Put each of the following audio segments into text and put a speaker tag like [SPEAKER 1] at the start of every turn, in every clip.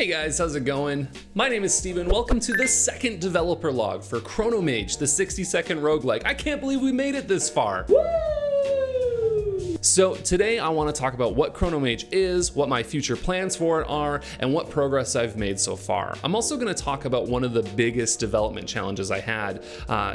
[SPEAKER 1] Hey guys, how's it going? My name is Steven. Welcome to the second developer log for ChronoMage, the 60-second roguelike. I can't believe we made it this far. Woo! So today I want to talk about what ChronoMage is, what my future plans for it are, and what progress I've made so far. I'm also going to talk about one of the biggest development challenges I had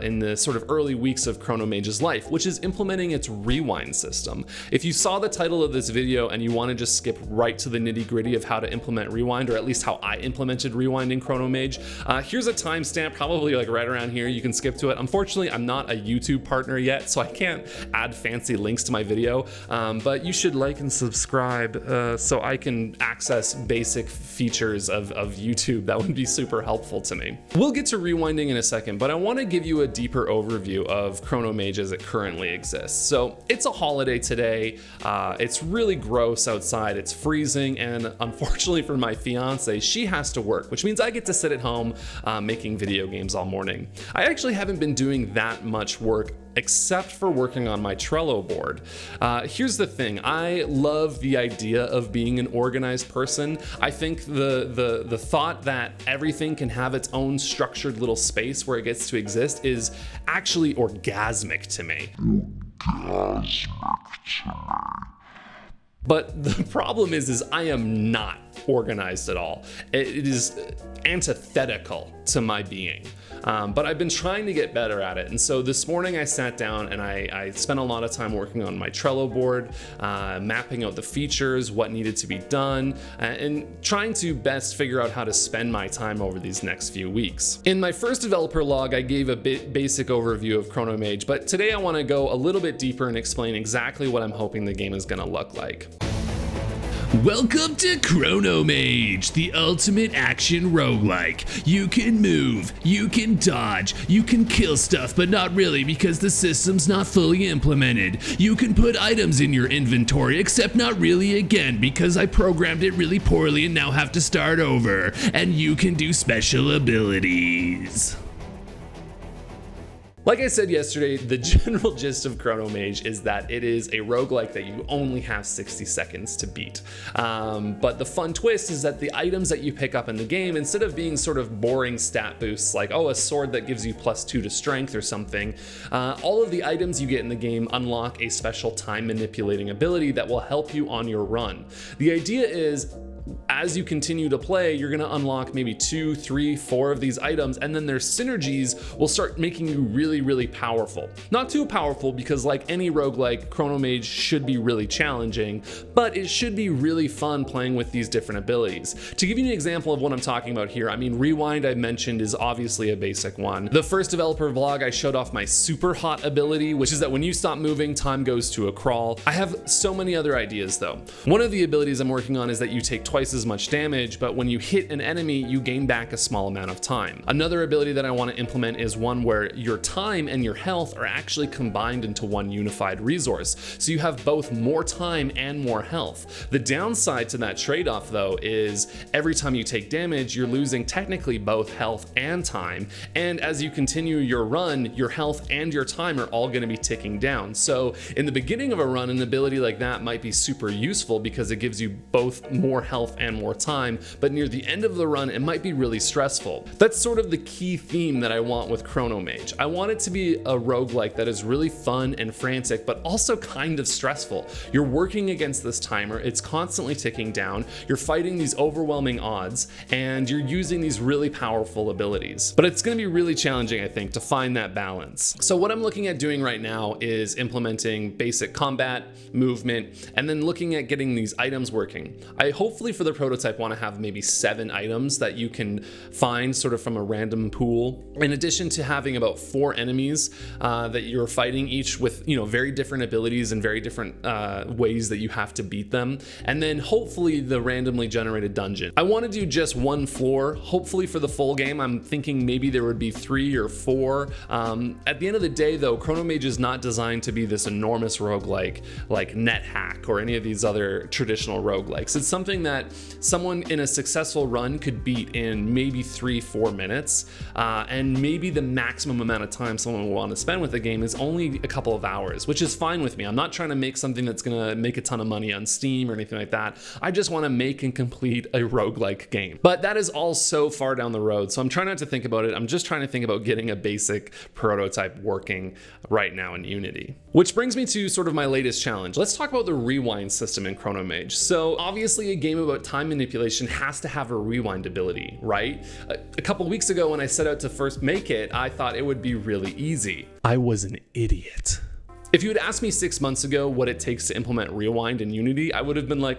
[SPEAKER 1] in the sort of early weeks of ChronoMage's life, which is implementing its rewind system. If you saw the title of this video and you want to just skip right to the nitty-gritty of how to implement rewind, or at least how I implemented rewind in ChronoMage, here's a timestamp, probably like right around here. You can skip to it. Unfortunately, I'm not a YouTube partner yet, so I can't add fancy links to my video. But you should like and subscribe so I can access basic features of YouTube. That would be super helpful to me. We'll get to rewinding in a second, but I want to give you a deeper overview of ChronoMage as it currently exists. So it's a holiday today. It's really gross outside. It's freezing, and unfortunately for my fiance, she has to work, which means I get to sit at home making video games all morning. I actually haven't been doing that much work except for working on my Trello board. Here's the thing, I love the idea of being an organized person. I think the thought that everything can have its own structured little space where it gets to exist is actually orgasmic to me. But the problem is I am not organized at all. It is antithetical to my being. But I've been trying to get better at it. And so this morning I sat down and I spent a lot of time working on my Trello board, mapping out the features, what needed to be done, and trying to best figure out how to spend my time over these next few weeks. In my first developer log, I gave a basic overview of ChronoMage, but today I want to go a little bit deeper and explain exactly what I'm hoping the game is going to look like.
[SPEAKER 2] Welcome to ChronoMage, the ultimate action roguelike. You can move, you can dodge, you can kill stuff, but not really because the system's not fully implemented. You can put items in your inventory, except not really again because I programmed it really poorly and now have to start over. And you can do special abilities.
[SPEAKER 1] Like I said yesterday, the general gist of ChronoMage is that it is a roguelike that you only have 60 seconds to beat. But the fun twist is that the items that you pick up in the game, instead of being sort of boring stat boosts like, oh, a sword that gives you +2 to strength or something, all of the items you get in the game unlock a special time manipulating ability that will help you on your run. The idea is, as you continue to play, you're going to unlock maybe 2, 3, 4 of these items, and then their synergies will start making you really powerful. Not too powerful, because like any roguelike, ChronoMage should be really challenging, but it should be really fun playing with these different abilities. To give you an example of what I'm talking about here, I mean, rewind I mentioned is obviously a basic one. The first developer vlog, I showed off my super hot ability, which is that when you stop moving, time goes to a crawl. I have so many other ideas though. One of the abilities I'm working on is that you take twice as much damage, but when you hit an enemy, you gain back a small amount of time. Another ability that I want to implement is one where your time and your health are actually combined into one unified resource, so you have both more time and more health. The downside to that trade-off though is every time you take damage, you're losing technically both health and time, and as you continue your run, your health and your time are all going to be ticking down. So in the beginning of a run, an ability like that might be super useful because it gives you both more health and more time, but near the end of the run, it might be really stressful. That's sort of the key theme that I want with ChronoMage. I want it to be a roguelike that is really fun and frantic, but also kind of stressful. You're working against this timer, it's constantly ticking down, you're fighting these overwhelming odds, and you're using these really powerful abilities. But it's going to be really challenging, I think, to find that balance. So what I'm looking at doing right now is implementing basic combat, movement, and then looking at getting these items working. I hopefully for the prototype want to have maybe 7 items that you can find sort of from a random pool, in addition to having about 4 enemies that you're fighting, each with, you know, very different abilities and very different ways that you have to beat them, and then hopefully the randomly generated dungeon. I want to do just 1 floor. Hopefully for the full game, I'm thinking maybe there would be 3 or 4. At the end of the day though, ChronoMage is not designed to be this enormous roguelike like NetHack or any of these other traditional roguelikes. It's something that that someone in a successful run could beat in maybe 3-4 minutes, and maybe the maximum amount of time someone will want to spend with the game is only a couple of hours, which is fine with me. I'm not trying to make something that's gonna make a ton of money on Steam or anything like that. I just want to make and complete a roguelike game. But that is all so far down the road, so I'm trying not to think about it. I'm just trying to think about getting a basic prototype working right now in Unity. Which brings me to sort of my latest challenge. Let's talk about the rewind system in ChronoMage. So obviously a game about time manipulation has to have a rewind ability, right? A couple weeks ago when I set out to first make it, I thought it would be really easy. I was an idiot. If you had asked me 6 months ago what it takes to implement rewind in Unity, I would have been like,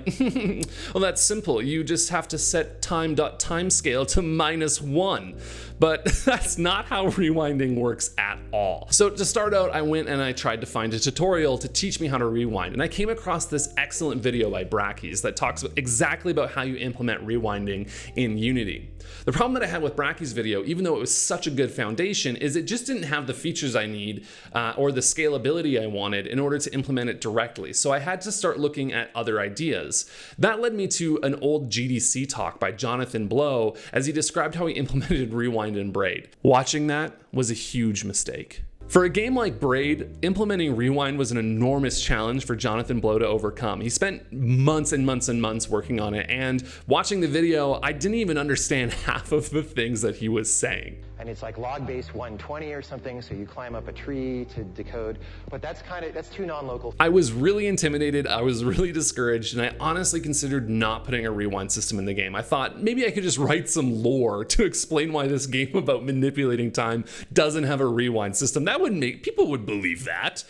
[SPEAKER 1] well, that's simple. You just have to set time.timescale to -1. But that's not how rewinding works at all. So to start out, I went and I tried to find a tutorial to teach me how to rewind. And I came across this excellent video by Brackeys that talks exactly about how you implement rewinding in Unity. The problem that I had with Brackeys' video, even though it was such a good foundation, is it just didn't have the features I need or the scalability I wanted in order to implement it directly. So I had to start looking at other ideas. That led me to an old GDC talk by Jonathan Blow as he described how he implemented rewind in Braid. Watching that was a huge mistake. For a game like Braid, implementing rewind was an enormous challenge for Jonathan Blow to overcome. He spent months and months and months working on it, and watching the video, I didn't even understand half of the things that he was saying.
[SPEAKER 3] And it's like log base 120 or something, so you climb up a tree to decode, but that's too non-local.
[SPEAKER 1] I was really intimidated, I was really discouraged, and I honestly considered not putting a rewind system in the game. I thought maybe I could just write some lore to explain why this game about manipulating time doesn't have a rewind system. That would make people would believe that.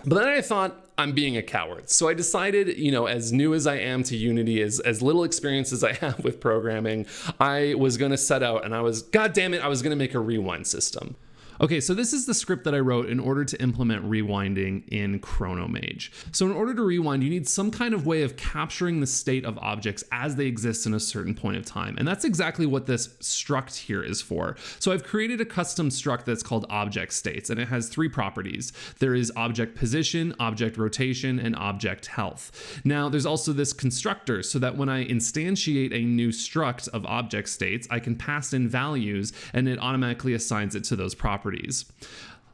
[SPEAKER 1] But then I thought, I'm being a coward. So I decided, as new as I am to Unity, as little experience as I have with programming, I was gonna set out and I was gonna make a rewind system. Okay, so this is the script that I wrote in order to implement rewinding in ChronoMage. So in order to rewind, you need some kind of way of capturing the state of objects as they exist in a certain point of time. And that's exactly what this struct here is for. So I've created a custom struct that's called object states, and it has 3 properties. There is object position, object rotation, and object health. Now, there's also this constructor so that when I instantiate a new struct of object states, I can pass in values and it automatically assigns it to those properties.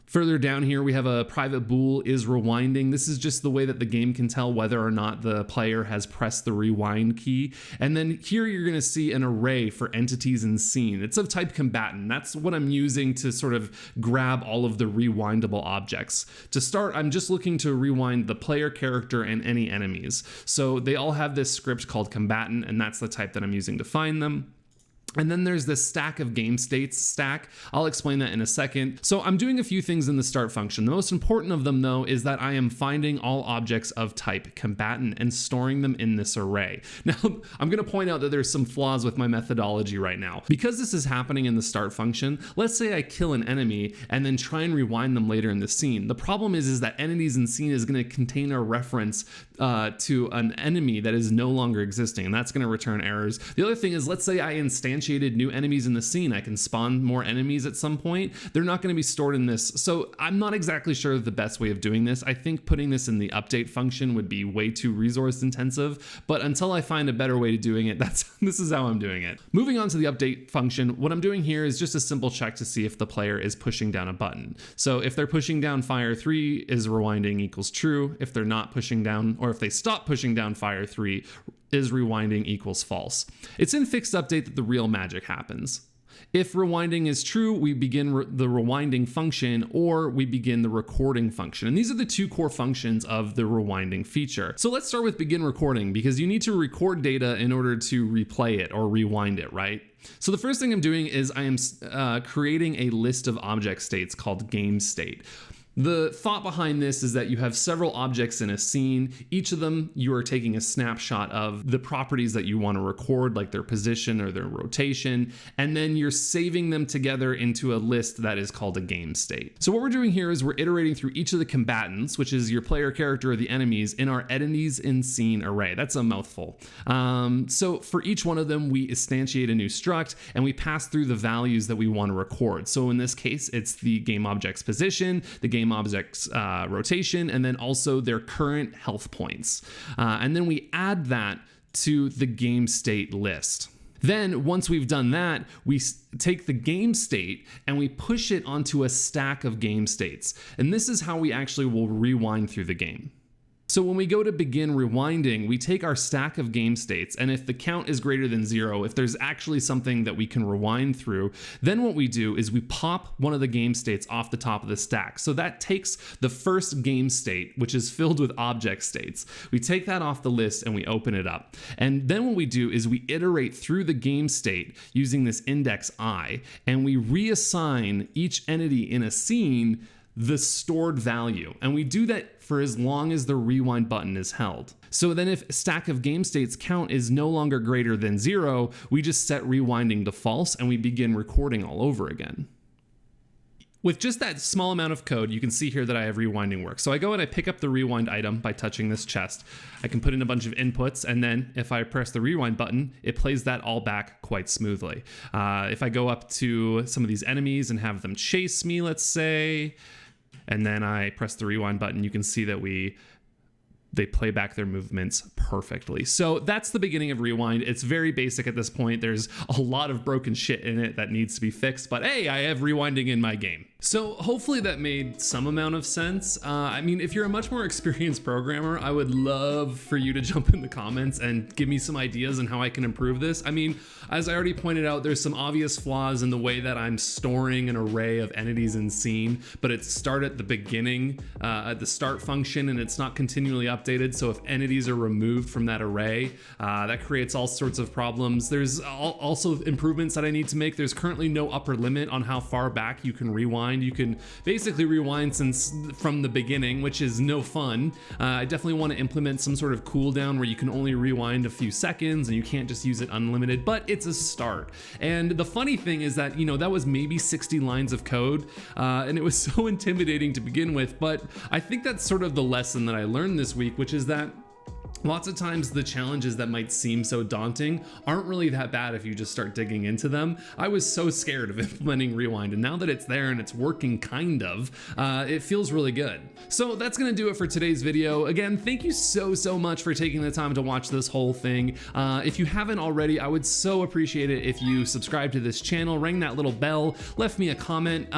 [SPEAKER 1] Further down here, we have a private bool is rewinding. This is just the way that the game can tell whether or not the player has pressed the rewind key. And then here you're gonna see an array for entities in scene. It's of type combatant. That's what I'm using to sort of grab all of the rewindable objects. To start, I'm just looking to rewind the player character and any enemies. So they all have this script called combatant, and that's the type that I'm using to find them. And then there's this stack of game states stack. I'll explain that in a second. So I'm doing a few things in the start function. The most important of them, though, is that I am finding all objects of type combatant and storing them in this array. Now, I'm going to point out that there's some flaws with my methodology right now. Because this is happening in the start function, let's say I kill an enemy and then try and rewind them later in the scene. The problem is that entities in scene is going to contain a reference to an enemy that is no longer existing, and that's going to return errors. The other thing is, let's say I instantiated new enemies in the scene. I can spawn more enemies at some point. They're not going to be stored in this. So I'm not exactly sure the best way of doing this. I think putting this in the update function would be way too resource intensive, but until I find a better way to doing it, this is how I'm doing it. Moving on to the update function, what I'm doing here is just a simple check to see if the player is pushing down a button. So if they're pushing down fire 3, is rewinding equals true. If they're not pushing down, or if they stop pushing down fire 3, is rewinding equals false. It's in fixed update that the real magic happens. If rewinding is true, we begin the rewinding function, or we begin the recording function. And these are the 2 core functions of the rewinding feature. So let's start with begin recording, because you need to record data in order to replay it or rewind it, right? So the first thing I'm doing is I am creating a list of object states called game state. The thought behind this is that you have several objects in a scene. Each of them, you are taking a snapshot of the properties that you want to record, like their position or their rotation, and then you're saving them together into a list that is called a game state. So what we're doing here is we're iterating through each of the combatants, which is your player character or the enemies, in our entities in scene array. That's a mouthful. So for each one of them, we instantiate a new struct and we pass through the values that we want to record. So in this case, it's the game object's position, the game object's rotation, and then also their current health points. And then we add that to the game state list. Then once we've done that, we take the game state and we push it onto a stack of game states. And this is how we actually will rewind through the game. So when we go to begin rewinding, we take our stack of game states, and if the count is greater than 0, if there's actually something that we can rewind through, then what we do is we pop one of the game states off the top of the stack. So that takes the first game state, which is filled with object states. We take that off the list and we open it up. And then what we do is we iterate through the game state using this index I, and we reassign each entity in a scene the stored value. And we do that for as long as the rewind button is held. So then if stack of game states count is no longer greater than 0, we just set rewinding to false and we begin recording all over again. With just that small amount of code, you can see here that I have rewinding work. So I go and I pick up the rewind item by touching this chest. I can put in a bunch of inputs, and then if I press the rewind button, it plays that all back quite smoothly. If I go up to some of these enemies and have them chase me, let's say, and then I press the rewind button, you can see that they play back their movements perfectly. So that's the beginning of Rewind. It's very basic at this point. There's a lot of broken shit in it that needs to be fixed, but hey, I have rewinding in my game. So hopefully that made some amount of sense. I mean, if you're a much more experienced programmer, I would love for you to jump in the comments and give me some ideas on how I can improve this. I mean, as I already pointed out, there's some obvious flaws in the way that I'm storing an array of entities in scene, but it's start at the beginning, at the start function, and it's not continually updated. So if entities are removed from that array, that creates all sorts of problems. There's also improvements that I need to make. There's currently no upper limit on how far back you can rewind. You can basically rewind from the beginning, which is no fun. I definitely want to implement some sort of cooldown where you can only rewind a few seconds and you can't just use it unlimited, but it's a start. And the funny thing is that, you know, that was maybe 60 lines of code, and it was so intimidating to begin with, but I think that's sort of the lesson that I learned this week, which is that lots of times the challenges that might seem so daunting aren't really that bad if you just start digging into them. I was so scared of implementing Rewind, and now that it's there and it's working kind of, it feels really good. So that's gonna do it for today's video. Again, thank you so much for taking the time to watch this whole thing. If you haven't already, I would so appreciate it if you subscribe to this channel, rang that little bell, left me a comment,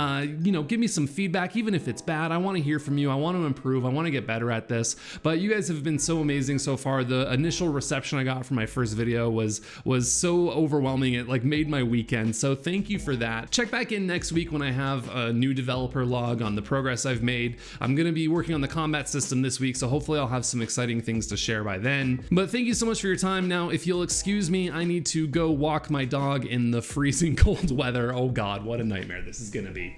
[SPEAKER 1] you know, give me some feedback, even if it's bad. I wanna hear from you, I wanna improve, I wanna get better at this, but you guys have been so amazing so far. The initial reception I got from my first video was so overwhelming, it like made my weekend, so thank you for that. Check back in next week when I have a new developer log on the progress I've made. I'm gonna be working on the combat system this week, so hopefully I'll have some exciting things to share by then. But thank you so much for your time. Now, if you'll excuse me, I need to go walk my dog in the freezing cold weather. Oh god, what a nightmare this is gonna be.